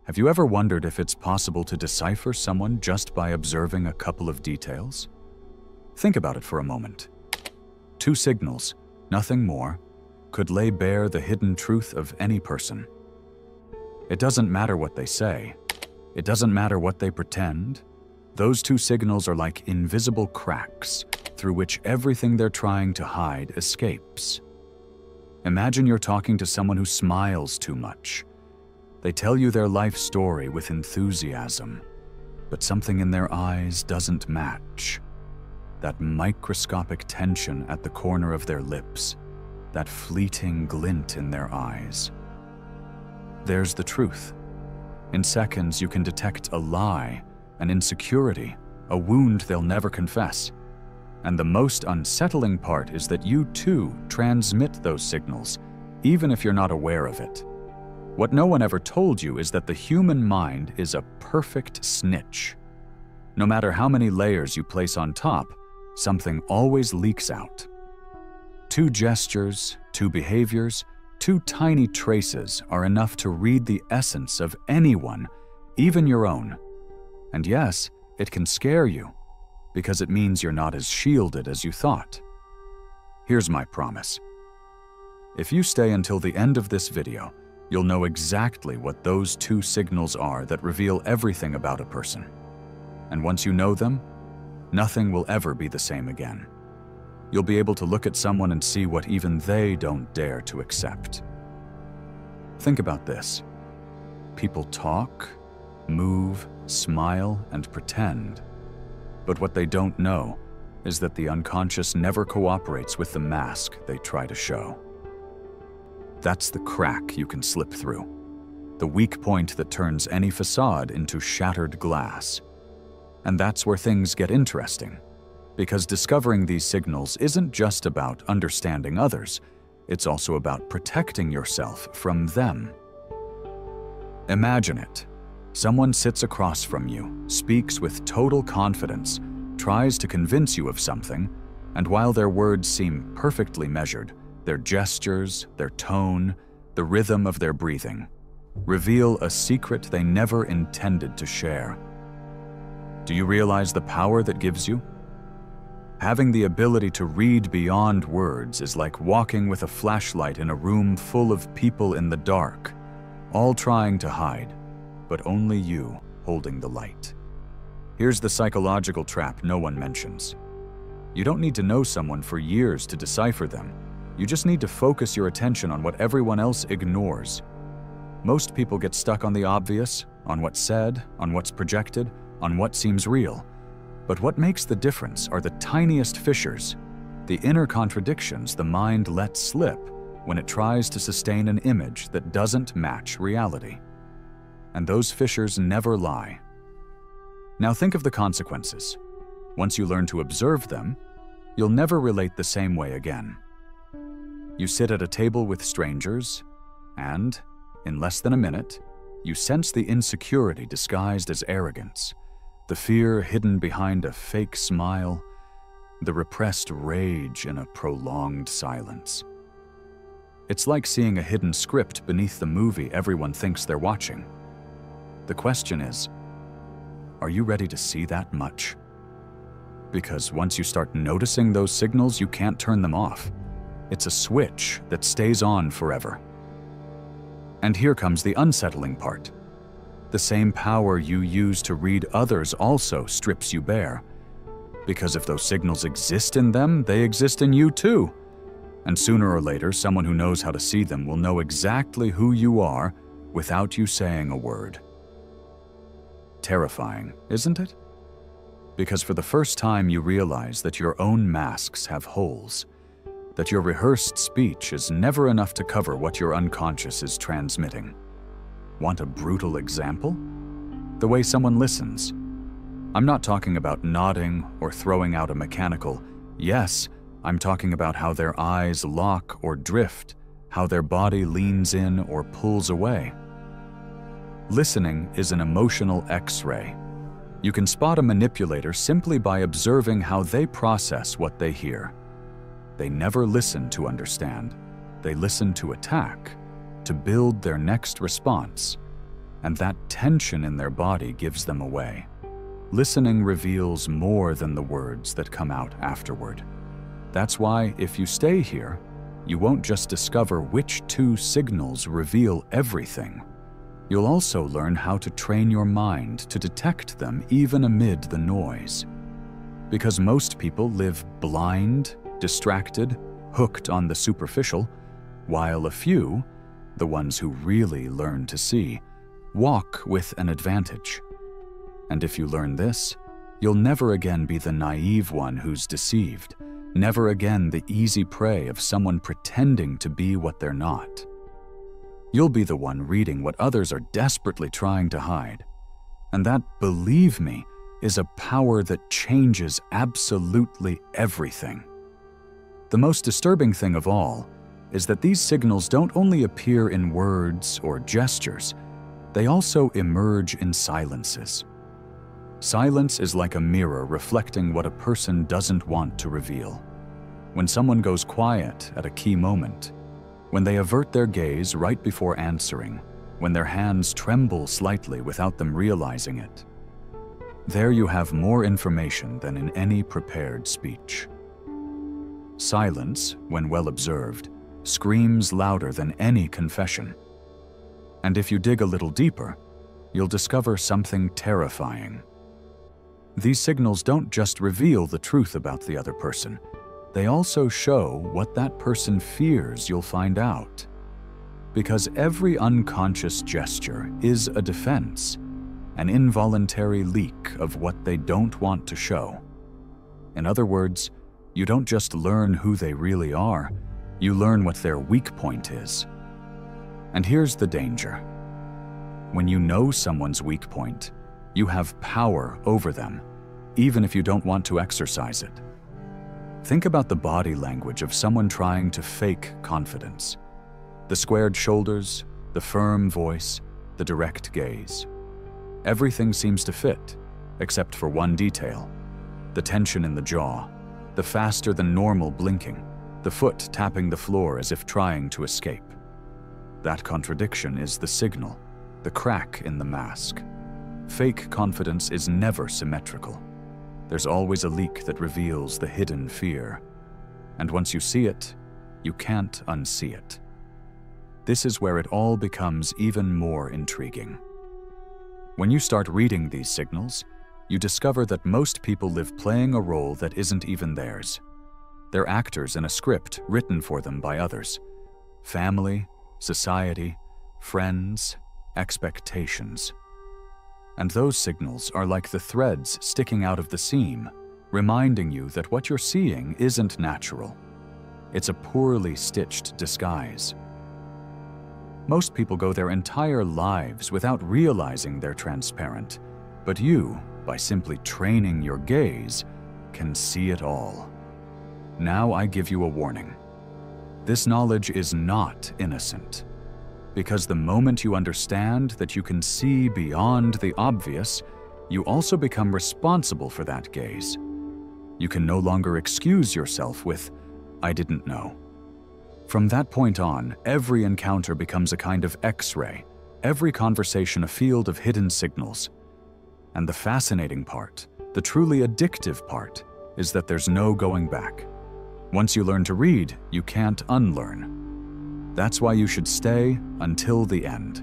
Have you ever wondered if it's possible to decipher someone just by observing a couple of details? Think about it for a moment. 2 signals, nothing more, could lay bare the hidden truth of any person. It doesn't matter what they say. It doesn't matter what they pretend. Those 2 signals are like invisible cracks through which everything they're trying to hide escapes. Imagine you're talking to someone who smiles too much. They tell you their life story with enthusiasm, but something in their eyes doesn't match. That microscopic tension at the corner of their lips, that fleeting glint in their eyes. There's the truth. In seconds, you can detect a lie, an insecurity, a wound they'll never confess. And the most unsettling part is that you too transmit those signals, even if you're not aware of it. What no one ever told you is that the human mind is a perfect snitch. No matter how many layers you place on top, something always leaks out. 2 gestures, 2 behaviors, 2 tiny traces are enough to read the essence of anyone, even your own. And yes, it can scare you, because it means you're not as shielded as you thought. Here's my promise. If you stay until the end of this video, you'll know exactly what those 2 signals are that reveal everything about a person. And once you know them, nothing will ever be the same again. You'll be able to look at someone and see what even they don't dare to accept. Think about this. People talk, move, smile, and pretend. But what they don't know is that the unconscious never cooperates with the mask they try to show. That's the crack you can slip through, the weak point that turns any facade into shattered glass. And that's where things get interesting, because discovering these signals isn't just about understanding others, it's also about protecting yourself from them. Imagine it. Someone sits across from you, speaks with total confidence, tries to convince you of something, and while their words seem perfectly measured, their gestures, their tone, the rhythm of their breathing reveal a secret they never intended to share. Do you realize the power that gives you? Having the ability to read beyond words is like walking with a flashlight in a room full of people in the dark, all trying to hide, but only you holding the light. Here's the psychological trap no one mentions. You don't need to know someone for years to decipher them. You just need to focus your attention on what everyone else ignores. Most people get stuck on the obvious, on what's said, on what's projected, on what seems real. But what makes the difference are the tiniest fissures, the inner contradictions the mind lets slip when it tries to sustain an image that doesn't match reality. And those fissures never lie. Now think of the consequences. Once you learn to observe them, you'll never relate the same way again. You sit at a table with strangers, and, in less than a minute, you sense the insecurity disguised as arrogance, the fear hidden behind a fake smile, the repressed rage in a prolonged silence. It's like seeing a hidden script beneath the movie everyone thinks they're watching. The question is, are you ready to see that much? Because once you start noticing those signals, you can't turn them off. It's a switch that stays on forever. And here comes the unsettling part. The same power you use to read others also strips you bare. Because if those signals exist in them, they exist in you too. And sooner or later, someone who knows how to see them will know exactly who you are without you saying a word. Terrifying, isn't it? Because for the first time you realize that your own masks have holes, that your rehearsed speech is never enough to cover what your unconscious is transmitting. Want a brutal example? The way someone listens. I'm not talking about nodding or throwing out a mechanical yes. I'm talking about how their eyes lock or drift, how their body leans in or pulls away. Listening is an emotional X-ray. You can spot a manipulator simply by observing how they process what they hear. They never listen to understand. They listen to attack, to build their next response. and that tension in their body gives them away. Listening reveals more than the words that come out afterward. That's why, if you stay here, you won't just discover which two signals reveal everything. You'll also learn how to train your mind to detect them even amid the noise. Because most people live blind, distracted, hooked on the superficial, while a few, the ones who really learn to see, walk with an advantage. And if you learn this, you'll never again be the naive one who's deceived, never again the easy prey of someone pretending to be what they're not. You'll be the one reading what others are desperately trying to hide. And that, believe me, is a power that changes absolutely everything. The most disturbing thing of all is that these signals don't only appear in words or gestures, they also emerge in silences. Silence is like a mirror reflecting what a person doesn't want to reveal. When someone goes quiet at a key moment, when they avert their gaze right before answering, when their hands tremble slightly without them realizing it, there you have more information than in any prepared speech. Silence, when well observed, screams louder than any confession. And if you dig a little deeper, you'll discover something terrifying. These signals don't just reveal the truth about the other person, they also show what that person fears you'll find out. Because every unconscious gesture is a defense, an involuntary leak of what they don't want to show. In other words, you don't just learn who they really are, you learn what their weak point is. And here's the danger. When you know someone's weak point, you have power over them, even if you don't want to exercise it. Think about the body language of someone trying to fake confidence. The squared shoulders, the firm voice, the direct gaze. Everything seems to fit, except for one detail: the tension in the jaw, the faster than normal blinking, the foot tapping the floor as if trying to escape. That contradiction is the signal, the crack in the mask. Fake confidence is never symmetrical. There's always a leak that reveals the hidden fear. And once you see it, you can't unsee it. This is where it all becomes even more intriguing. When you start reading these signals, you discover that most people live playing a role that isn't even theirs. They're actors in a script written for them by others. Family, society, friends, expectations. And those signals are like the threads sticking out of the seam, reminding you that what you're seeing isn't natural. It's a poorly stitched disguise. Most people go their entire lives without realizing they're transparent, but you, by simply training your gaze, can see it all. Now I give you a warning. This knowledge is not innocent. Because the moment you understand that you can see beyond the obvious, you also become responsible for that gaze. You can no longer excuse yourself with, "I didn't know." From that point on, every encounter becomes a kind of X-ray, every conversation a field of hidden signals. And the fascinating part, the truly addictive part, is that there's no going back. Once you learn to read, you can't unlearn. That's why you should stay until the end.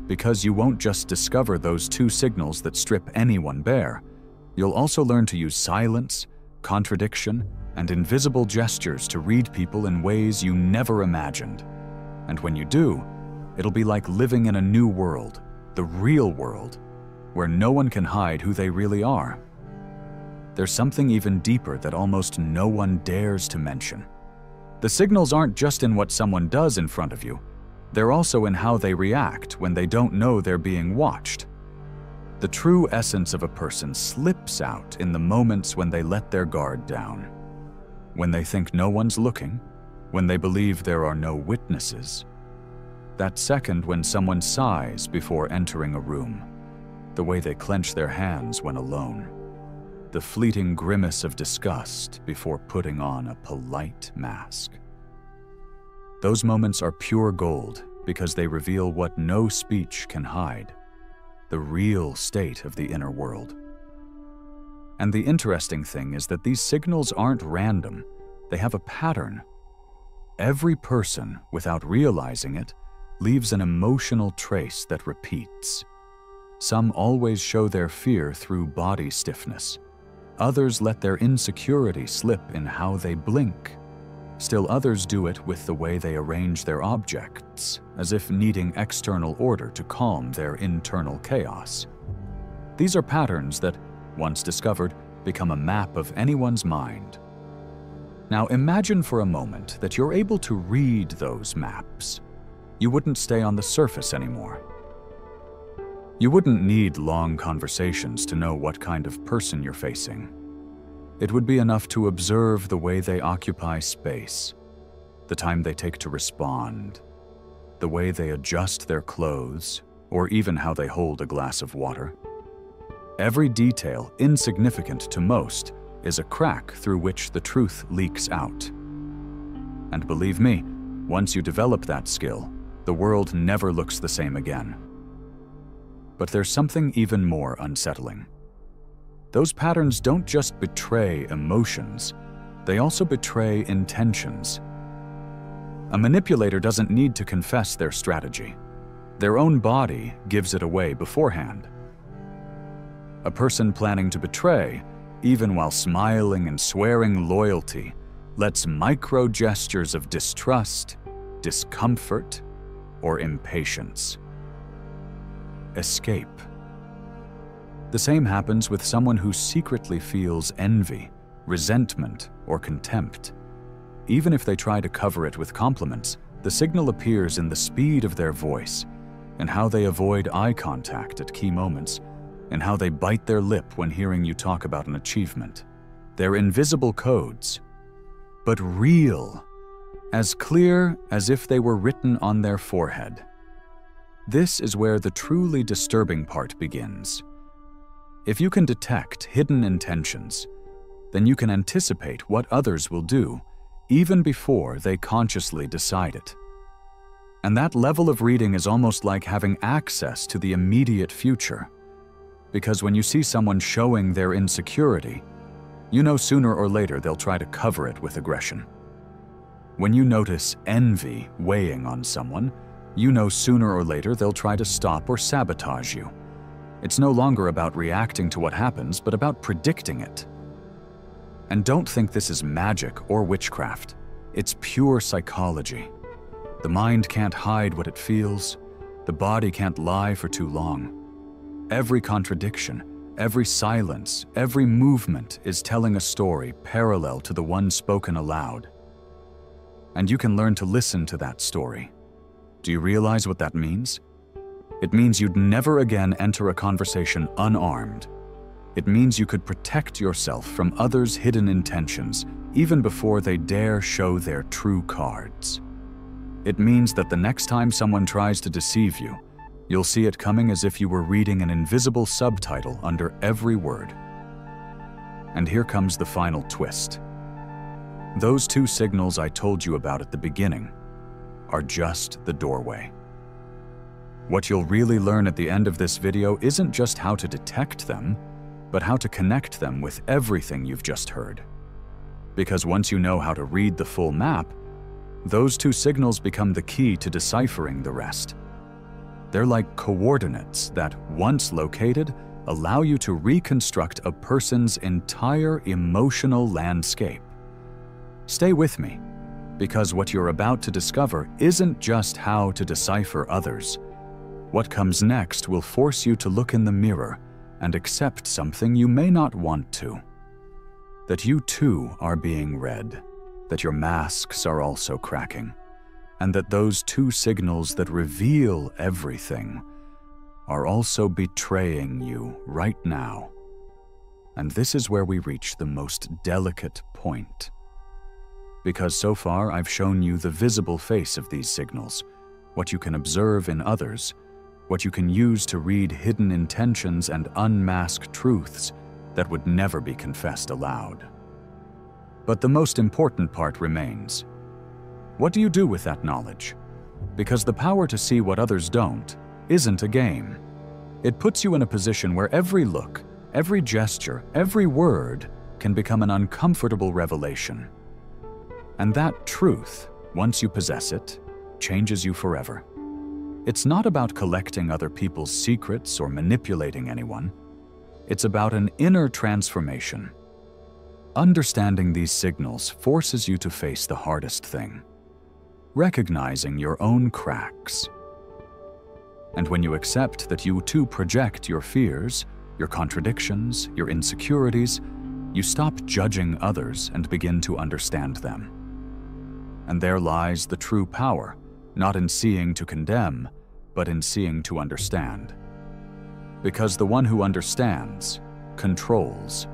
Because you won't just discover those two signals that strip anyone bare, you'll also learn to use silence, contradiction, and invisible gestures to read people in ways you never imagined. And when you do, it'll be like living in a new world, the real world, where no one can hide who they really are. There's something even deeper that almost no one dares to mention. The signals aren't just in what someone does in front of you, they're also in how they react when they don't know they're being watched. The true essence of a person slips out in the moments when they let their guard down. When they think no one's looking, when they believe there are no witnesses. That second when someone sighs before entering a room, the way they clench their hands when alone, the fleeting grimace of disgust before putting on a polite mask. Those moments are pure gold because they reveal what no speech can hide, the real state of the inner world. And the interesting thing is that these signals aren't random, they have a pattern. Every person, without realizing it, leaves an emotional trace that repeats. Some always show their fear through body stiffness. Others let their insecurity slip in how they blink. Still others do it with the way they arrange their objects, as if needing external order to calm their internal chaos. These are patterns that, once discovered, become a map of anyone's mind. Now imagine for a moment that you're able to read those maps. You wouldn't stay on the surface anymore. You wouldn't need long conversations to know what kind of person you're facing. It would be enough to observe the way they occupy space, the time they take to respond, the way they adjust their clothes, or even how they hold a glass of water. Every detail, insignificant to most, is a crack through which the truth leaks out. And believe me, once you develop that skill, the world never looks the same again. But there's something even more unsettling. Those patterns don't just betray emotions, they also betray intentions. A manipulator doesn't need to confess their strategy. Their own body gives it away beforehand. A person planning to betray, even while smiling and swearing loyalty, lets micro gestures of distrust, discomfort, or impatience escape. The same happens with someone who secretly feels envy, resentment, or contempt. Even if they try to cover it with compliments, the signal appears in the speed of their voice, and how they avoid eye contact at key moments, and how they bite their lip when hearing you talk about an achievement. They're invisible codes, but real, as clear as if they were written on their forehead. This is where the truly disturbing part begins. If you can detect hidden intentions, then you can anticipate what others will do, even before they consciously decide it. And that level of reading is almost like having access to the immediate future. Because when you see someone showing their insecurity, you know sooner or later they'll try to cover it with aggression. When you notice envy weighing on someone, you know sooner or later they'll try to stop or sabotage you. It's no longer about reacting to what happens, but about predicting it. And don't think this is magic or witchcraft. It's pure psychology. The mind can't hide what it feels. The body can't lie for too long. Every contradiction, every silence, every movement is telling a story parallel to the one spoken aloud. And you can learn to listen to that story. Do you realize what that means? It means you'd never again enter a conversation unarmed. It means you could protect yourself from others' hidden intentions, even before they dare show their true cards. It means that the next time someone tries to deceive you, you'll see it coming as if you were reading an invisible subtitle under every word. And here comes the final twist. Those two signals I told you about at the beginning are just the doorway. What you'll really learn at the end of this video isn't just how to detect them, but how to connect them with everything you've just heard. Because once you know how to read the full map, those two signals become the key to deciphering the rest. They're like coordinates that, once located, allow you to reconstruct a person's entire emotional landscape. Stay with me, because what you're about to discover isn't just how to decipher others. What comes next will force you to look in the mirror and accept something you may not want to. That you too are being read, that your masks are also cracking, and that those two signals that reveal everything are also betraying you right now. And this is where we reach the most delicate point. Because so far I've shown you the visible face of these signals, what you can observe in others, what you can use to read hidden intentions and unmask truths that would never be confessed aloud. But the most important part remains. What do you do with that knowledge? Because the power to see what others don't isn't a game. It puts you in a position where every look, every gesture, every word can become an uncomfortable revelation. And that truth, once you possess it, changes you forever. It's not about collecting other people's secrets or manipulating anyone. It's about an inner transformation. Understanding these signals forces you to face the hardest thing: recognizing your own cracks. And when you accept that you too project your fears, your contradictions, your insecurities, you stop judging others and begin to understand them. And there lies the true power, not in seeing to condemn, but in seeing to understand. Because the one who understands controls.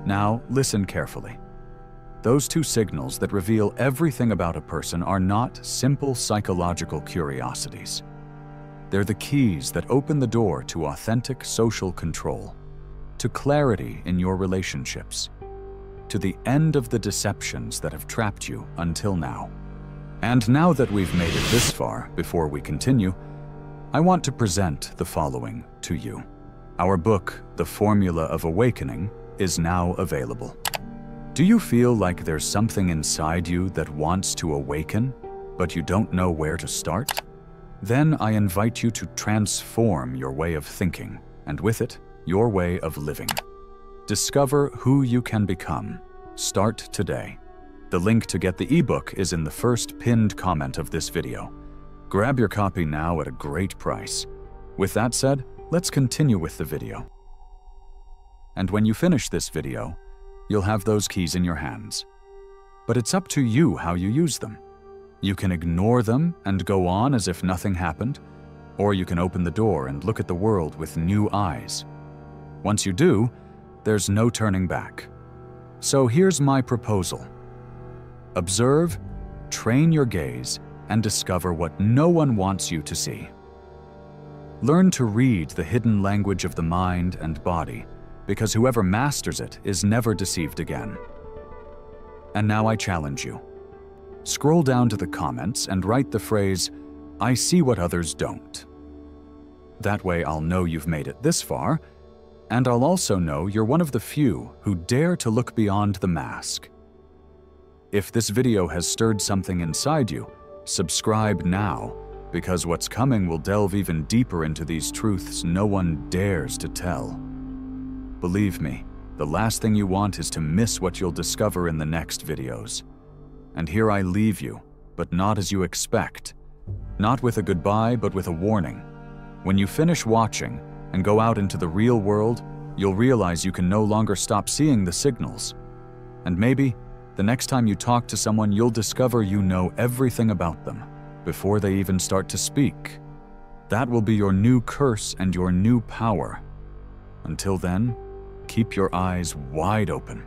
Now, listen carefully. Those two signals that reveal everything about a person are not simple psychological curiosities. They're the keys that open the door to authentic social control, to clarity in your relationships, to the end of the deceptions that have trapped you until now. And now that we've made it this far, before we continue, I want to present the following to you. Our book, The Formula of Awakening, is now available. Do you feel like there's something inside you that wants to awaken, but you don't know where to start? Then I invite you to transform your way of thinking, and with it, your way of living. Discover who you can become. Start today. The link to get the ebook is in the first pinned comment of this video. Grab your copy now at a great price. With that said, let's continue with the video. And when you finish this video, you'll have those keys in your hands. But it's up to you how you use them. You can ignore them and go on as if nothing happened, or you can open the door and look at the world with new eyes. Once you do, there's no turning back. So here's my proposal. Observe, train your gaze, and discover what no one wants you to see. Learn to read the hidden language of the mind and body, because whoever masters it is never deceived again. And now I challenge you. Scroll down to the comments and write the phrase, "I see what others don't." That way I'll know you've made it this far, and I'll also know you're one of the few who dare to look beyond the mask. If this video has stirred something inside you, subscribe now, because what's coming will delve even deeper into these truths no one dares to tell. Believe me, the last thing you want is to miss what you'll discover in the next videos. And here I leave you, but not as you expect. Not with a goodbye, but with a warning. When you finish watching and go out into the real world, you'll realize you can no longer stop seeing the signals. And maybe, the next time you talk to someone, you'll discover you know everything about them before they even start to speak. That will be your new curse and your new power. Until then, keep your eyes wide open.